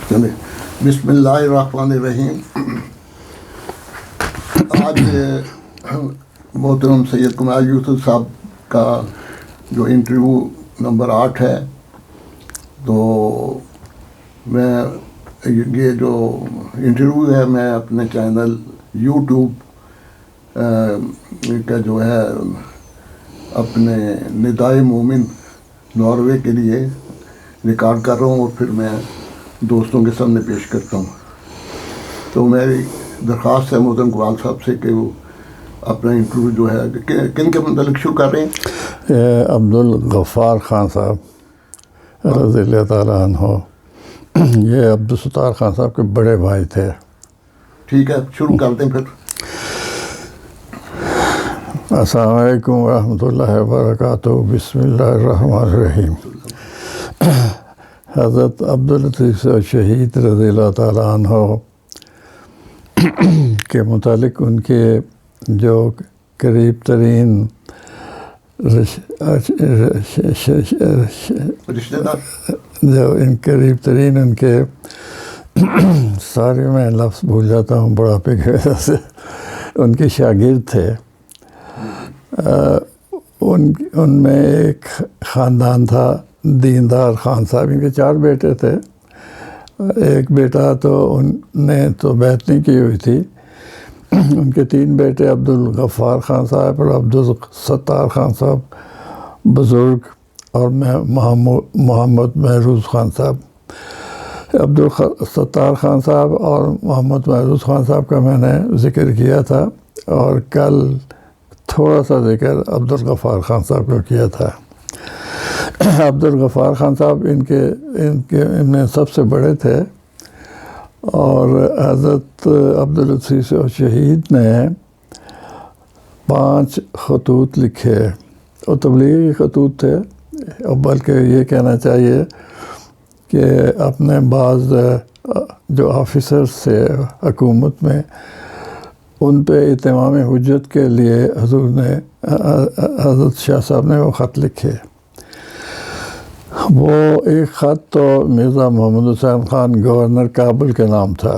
چلے بسم اللہ الرحمن الرحیم. آج محترم سید کمال یوسف صاحب کا جو انٹرویو نمبر 8 ہے، تو میں یہ جو انٹرویو ہے میں اپنے چینل یوٹیوب کا جو ہے اپنے ندائے مومن ناروے کے لیے ریکارڈ کر رہا ہوں اور پھر میں دوستوں کے سامنے پیش کرتا ہوں. تو میری درخواست ہے محترم اقبال صاحب سے کہ وہ اپنا انٹرویو جو ہے کن کے متعلق شروع کر رہے ہیں؟ عبدالغفار خان صاحب رضی اللہ تعالیٰ عنہ. یہ عبدالستار خان صاحب کے بڑے بھائی تھے. ٹھیک ہے، شروع کرتے ہیں پھر. السلام علیکم ورحمۃ اللہ وبرکاتہ. بسم اللہ الرحمن الرحیم. حضرت عبداللطیف شہید رضی اللہ تعالیٰ عنہ کے متعلق ان کے جو قریب ترین رشتہ دار، جو ان قریب ترین ان کے سارے میں لفظ بھول جاتا ہوں بڑھاپے کی وجہ سے، ان کے شاگرد تھے. ان میں ایک خاندان تھا دیندار خان صاحب. ان کے 4 بیٹے تھے. ایک بیٹا تو ان نے تو بیعت نہیں کی ہوئی تھی. ان کے 3 بیٹے عبدالغفار خان صاحب اور عبدالستار خان صاحب بزرگ، اور محمد محروز خان صاحب. عبدالستار خان صاحب اور محمد محروز خان صاحب کا میں نے ذکر کیا تھا، اور کل تھوڑا سا ذکر عبدالغفار خان صاحب کو کیا تھا. عبدالغفار خان صاحب ان میں سب سے بڑے تھے، اور حضرت عبداللطیف شہید نے 5 خطوط لکھے، اور تبلیغی خطوط تھے. بلکہ یہ کہنا چاہیے کہ اپنے بعض جو آفیسرز تھے حکومت میں، ان پہ اتمام حجت کے لیے حضرت شاہ صاحب نے وہ خط لکھے. وہ ایک خط تو مرزا محمد حسین خان گورنر کابل کے نام تھا.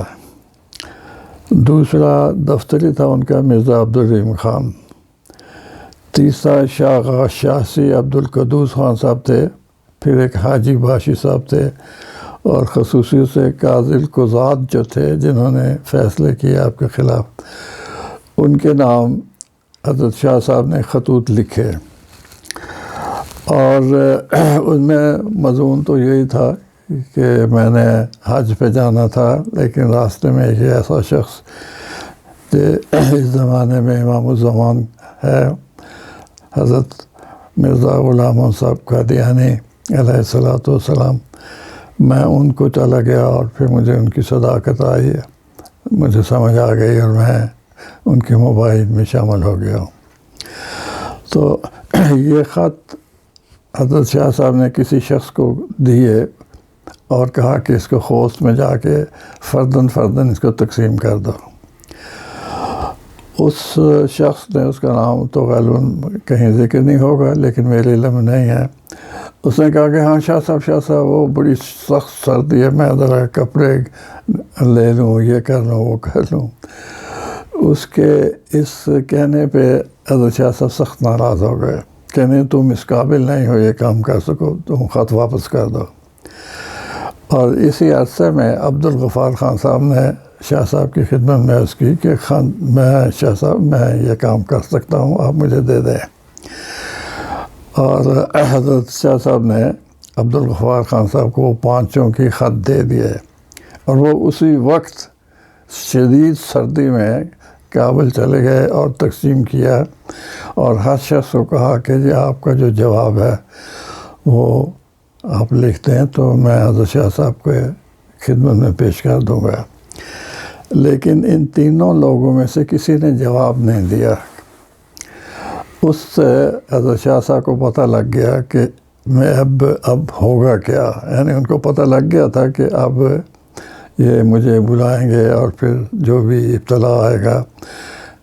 دوسرا دفتری تھا ان کا مرزا عبدالرحیم خان. تیسرا شاہسی عبدالقدوس خان صاحب تھے. پھر ایک حاجی باشی صاحب تھے، اور خصوصی سے قاضی القضات جو تھے جنہوں نے فیصلے کیے آپ کے خلاف، ان کے نام حضرت شاہ صاحب نے خطوط لکھے. اور ان میں مضمون تو یہی تھا کہ میں نے حج پہ جانا تھا، لیکن راستے میں ایک ایسا شخص کہ اس زمانے میں امام الزمان ہے، حضرت مرزا غلام احمد صاحب قادیانی علیہ الصلوۃ والسلام، میں ان کو چلا گیا، اور پھر مجھے ان کی صداقت آئی، مجھے سمجھ آ گئی، اور میں ان کے مباحث میں شامل ہو گیا ہوں. تو یہ خط حضرت شاہ صاحب نے کسی شخص کو دیے اور کہا کہ اس کو خوست میں جا کے فرداً اس کو تقسیم کر دو. اس شخص نے، اس کا نام تو غالباً کہیں ذکر نہیں ہوگا لیکن میرے علم میں نہیں ہے، اس نے کہا کہ ہاں شاہ صاحب وہ بڑی سخت سردی ہے، میں ذرا کپڑے لے لوں، یہ کر لوں وہ کر لوں. اس کے اس کہنے پہ حضرت شاہ صاحب سخت ناراض ہو گئے کہ نہیں، تم اس قابل نہیں ہو یہ کام کر سکو، تم خط واپس کر دو. اور اسی عرصے میں عبدالغفار خان صاحب نے شاہ صاحب کی خدمت میں عرض کی کہ میں شاہ صاحب میں یہ کام کر سکتا ہوں، آپ مجھے دے دیں. اور حضرت شاہ صاحب نے عبدالغفار خان صاحب کو 5 کی خط دے دیے، اور وہ اسی وقت شدید سردی میں کابل چلے گئے اور تقسیم کیا، اور ہر شخص کو کہا کہ جی آپ کا جو جواب ہے وہ آپ لکھتے ہیں تو میں حضرت شاہ صاحب کے خدمت میں پیش کر دوں گا. لیکن ان تینوں لوگوں میں سے کسی نے جواب نہیں دیا. اس سے حضرت شاہ صاحب کو پتہ لگ گیا کہ میں اب ہوگا کیا. یعنی ان کو پتہ لگ گیا تھا کہ اب یہ مجھے بلائیں گے، اور پھر جو بھی ابتلا آئے گا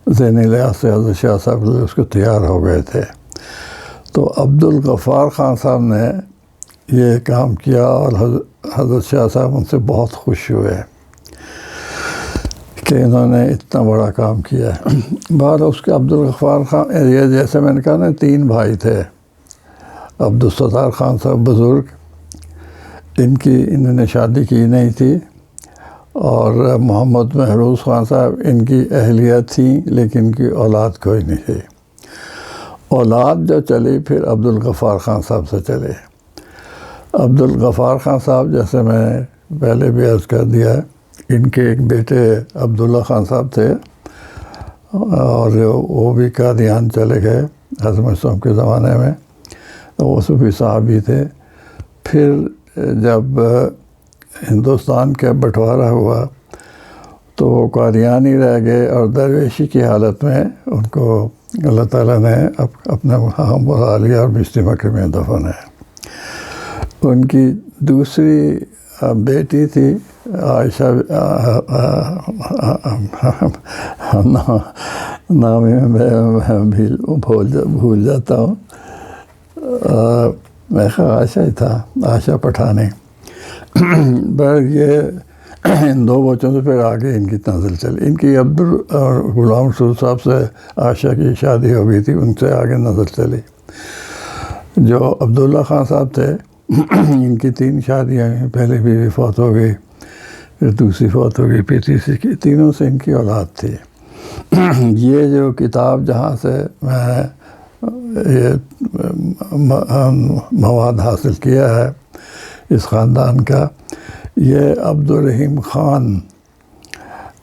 ذہنی لحاظ سے حضرت شاہ صاحب اس کو تیار ہو گئے تھے. تو عبدالغفار خان صاحب نے یہ کام کیا اور حضرت شاہ صاحب ان سے بہت خوش ہوئے کہ انہوں نے اتنا بڑا کام کیا ہے. بعد اس کے عبدالغفار خان، یہ جیسے میں نے کہا نا 3 بھائی تھے. عبدالستار خان صاحب بزرگ، انہوں نے شادی کی نہیں تھی، اور محمد محروز خان صاحب ان کی اہلیہ تھیں لیکن ان کی اولاد کوئی نہیں تھی. اولاد جو چلی پھر عبدالغفار خان صاحب سے چلے. عبدالغفار خان صاحب جیسے میں پہلے بھی عرض کر دیا، ان کے ایک بیٹے عبداللہ خان صاحب تھے، اور وہ بھی قادیان چلے گئے حضرت صاحب کے زمانے میں، وہ صوفی صحابی تھے. پھر جب ہندوستان کا بٹوارا ہوا تو وہ قادیانی رہ گئے، اور درویشی کی حالت میں ان کو اللہ تعالیٰ نے اپنے وہاں بلا لیا اور بشتی مکے میں دفن ہے. ان کی دوسری بیٹی تھی عائشہ، نام میں بھول جاتا ہوں، میں عائشہ ہی تھا، عائشہ پٹھانی. پر یہ ان 2 بچوں سے پھر آگے ان کی نسل چلی. ان کی غلام رسول صاحب سے عائشہ کی شادی ہو گئی تھی، ان سے آگے نسل چلی. جو عبداللہ خان صاحب تھے ان کی 3 شادیاں ہیں، پہلے بیوی فوت ہو گئی، پھر دوسری فوت ہو گئی، پھر تیسری کی، تینوں سے ان کی اولاد تھی. یہ جو کتاب جہاں سے میں یہ مواد حاصل کیا ہے اس خاندان کا، یہ عبدالرحیم خان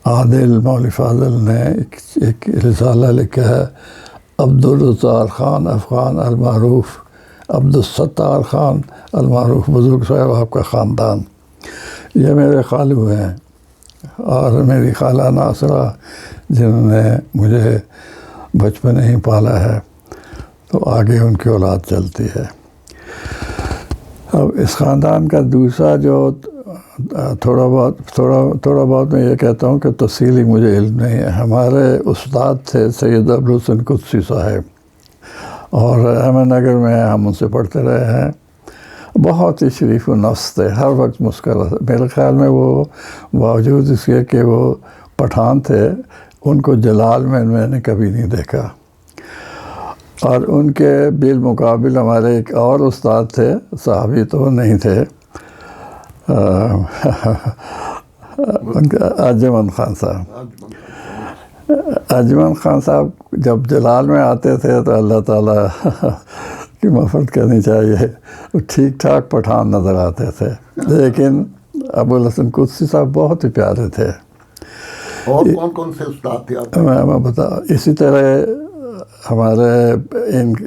عادل مولوی فاضل نے ایک رسالہ لکھا ہے، عبدالرزاق خان افغان المعروف، عبدالستار خان المعروف، بزرگ صاحب آپ کا خاندان. یہ میرے خالو ہیں اور میری خالہ ناصرہ جنہوں نے مجھے بچپن ہی پالا ہے، تو آگے ان کی اولاد چلتی ہے. اب اس خاندان کا دوسرا جو تھوڑا بہت میں یہ کہتا ہوں کہ تفصیلی مجھے علم نہیں ہے. ہمارے استاد تھے سید ابوالحسن قدسی صاحب، اور احمد نگر میں ہم ان سے پڑھتے رہے ہیں. بہت ہی شریف و نفس تھے، ہر وقت مسکراتے. میرے خیال میں وہ باوجود اس کے کہ وہ پٹھان تھے، ان کو جلال میں نے کبھی نہیں دیکھا. اور ان کے بالمقابل ہمارے ایک اور استاد تھے، صحابی تو نہیں تھے، ان کا اجمن خان صاحب. اجمن خان صاحب جب جلال میں آتے تھے تو اللہ تعالیٰ کی مغفرت کرنی چاہیے، وہ ٹھیک ٹھاک پٹھان نظر آتے تھے، لیکن ابوالحسن قدسی صاحب بہت ہی پیارے تھے. اور کون سے استاد تھے آپ؟ میں بتا، اسی طرح ہمارے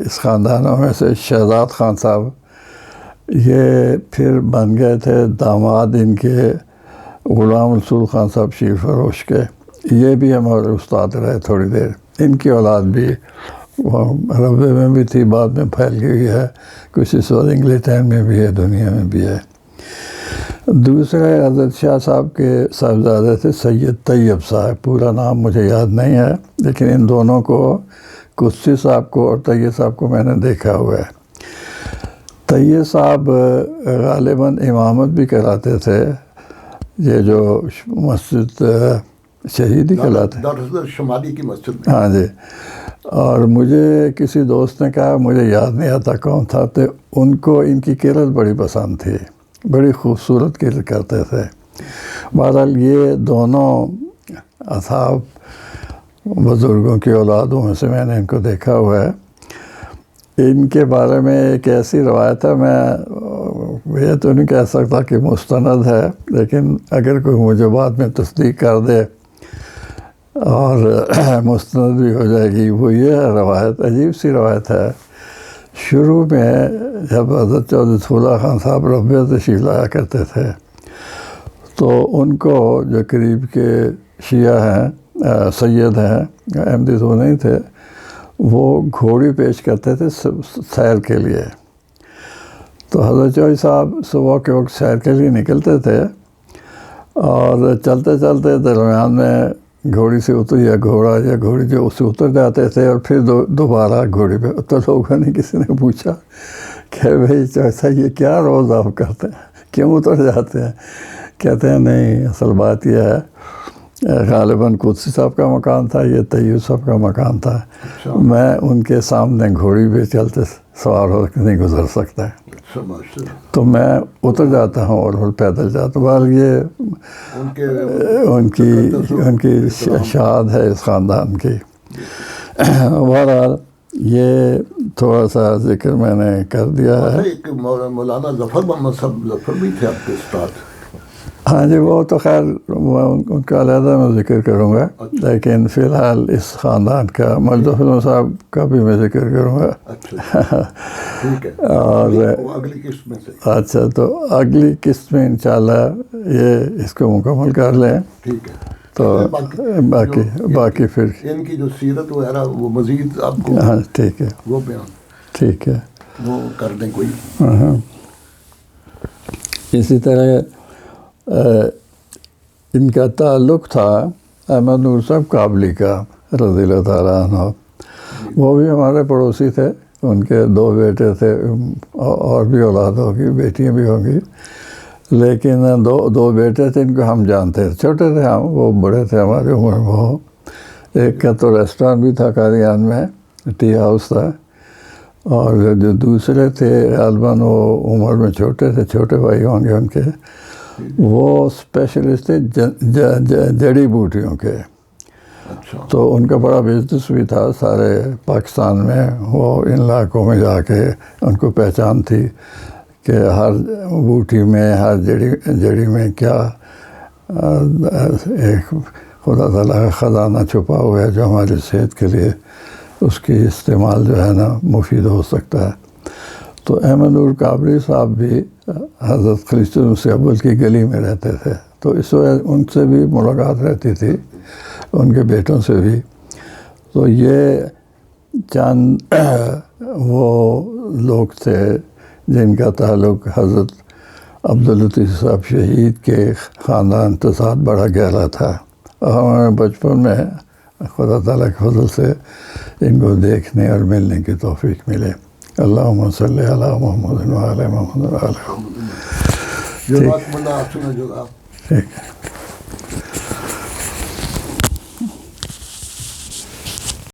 اس خاندانوں میں سے شہزاد خان صاحب، یہ پھر بن گئے تھے داماد ان کے غلام رسول خان صاحب شیر فروش کے. یہ بھی ہمارے استاد رہے تھوڑی دیر. ان کی اولاد بھی ربے میں بھی تھی، بعد میں پھیل گئی ہے، کچھ اس وقت انگلینڈ میں بھی ہے، دنیا میں بھی ہے. دوسرے حضرت شاہ صاحب کے صاحبزادے تھے سید طیب صاحب، پورا نام مجھے یاد نہیں ہے، لیکن ان دونوں کو، قدسی صاحب کو اور طیب صاحب کو میں نے دیکھا ہوا ہے. طیب صاحب غالباً امامت بھی کراتے تھے، یہ جو مسجد شہیدی کہلاتے دراصل شمالی کی مسجد. ہاں جی. اور مجھے کسی دوست نے کہا، مجھے یاد نہیں آتا کون تھا، تو ان کو ان کی قرت بڑی پسند تھی، بڑی خوبصورت قرت کرتے تھے. بہرحال یہ دونوں اصحاب بزرگوں کی اولادوں میں سے میں نے ان کو دیکھا ہوا ہے. ان کے بارے میں ایک ایسی روایت ہے، میں یہ تو نہیں کہہ سکتا کہ مستند ہے، لیکن اگر کوئی مجھے بعد میں تصدیق کر دے اور مستند بھی ہو جائے گی. وہ یہ روایت، عجیب سی روایت ہے. شروع میں جب حضرت چودھری پھولہ خان صاحب ربیہ تشریف لایا کرتے تھے، تو ان کو جو قریب کے شیعہ ہیں، سید ہیں، احمدی تو نہیں تھے، وہ گھوڑی پیش کرتے تھے سیر کے لیے. تو حضرت چودھری صاحب صبح کے وقت سیر کے لیے نکلتے تھے، اور چلتے چلتے درمیان میں گھوڑی سے اتر یا گھوڑی جو اس سے اتر جاتے تھے، اور پھر دوبارہ گھوڑی پہ. تو لوگوں نے کسی نے پوچھا کہ بھائی چوتھا یہ کیا روز آپ کرتے ہیں، کیوں اتر جاتے ہیں؟ کہتے ہیں نہیں، اصل بات یہ ہے غالباً قدسی صاحب کا مکان تھا، یہ طیب صاحب کا مکان تھا، میں ان کے سامنے گھوڑی پہ چلتے سوار ہو کے نہیں گزر سکتا، تو میں اتر جاتا ہوں اور پیدل جاتا ہوں۔ بہرحال یہ ان کی شاد ہے اس خاندان کی۔ بہرحال یہ تھوڑا سا ذکر میں نے کر دیا ہے۔ ایک مولانا ظفر محمد صاحب ظفر بھی تھے آپ کے استاد؟ ہاں جی، وہ تو خیر ان کا علیحدہ میں ذکر کروں گا، لیکن فی الحال اس خاندان کا مجدد صاحب کا بھی میں ذکر کروں گا۔ ٹھیک ہے، اور اگلی قسط میں سے اچھا، تو اگلی قسط میں انشاءاللہ یہ اس کو مکمل کر لیں، ٹھیک ہے، تو باقی پھر ان کی جو سیرت وغیرہ وہ مزید آپ کو ہاں ٹھیک ہے، وہ بیان ٹھیک ہے، وہ کر دیں کوئی۔ اسی طرح ان کا تعلق تھا احمد نور صاحب کابلی کا رضی اللہ تعالیٰ عنہ، وہ بھی ہمارے پڑوسی تھے، ان کے 2 بیٹے تھے، اور بھی اولاد ہوگی، بیٹیاں بھی ہوں گی، لیکن دو بیٹے تھے، ان کو ہم جانتے تھے، چھوٹے تھے ہم، وہ بڑے تھے ہماری عمر میں۔ وہ ایک کا تو ریسٹورینٹ بھی تھا قادیان میں، ٹی ہاؤس تھا، اور جو دوسرے تھے غالباً وہ عمر میں چھوٹے تھے، چھوٹے بھائی ہوں گے ان کے، وہ اسپیشلسٹ تھے جڑی بوٹیوں کے، تو ان کا بڑا بزنس بھی تھا سارے پاکستان میں۔ وہ ان علاقوں میں جا کے ان کو پہچان تھی کہ ہر بوٹی میں، ہر جڑی میں کیا ایک خدا تعالیٰ کا خزانہ چھپا ہوا ہے جو ہماری صحت کے لیے اس کی استعمال جو ہے نا مفید ہو سکتا ہے۔ تو احمد نور کابلی صاحب بھی حضرت خلیفۃ المسیح اول کی گلی میں رہتے تھے، تو اس وجہ ان سے بھی ملاقات رہتی تھی، ان کے بیٹوں سے بھی۔ تو یہ چند وہ لوگ تھے جن کا تعلق حضرت عبداللطیف صاحب شہید کے خاندان کے ساتھ بڑا گہرا تھا، اور ہمارے بچپن میں خدا تعالیٰ کے فضل سے ان کو دیکھنے اور ملنے کی توفیق ملے۔ اللہم صلی علی محمد و علی محمد و علی محمد۔ جو بات ملا آپ سنا جو آپ ٹھیک ہے۔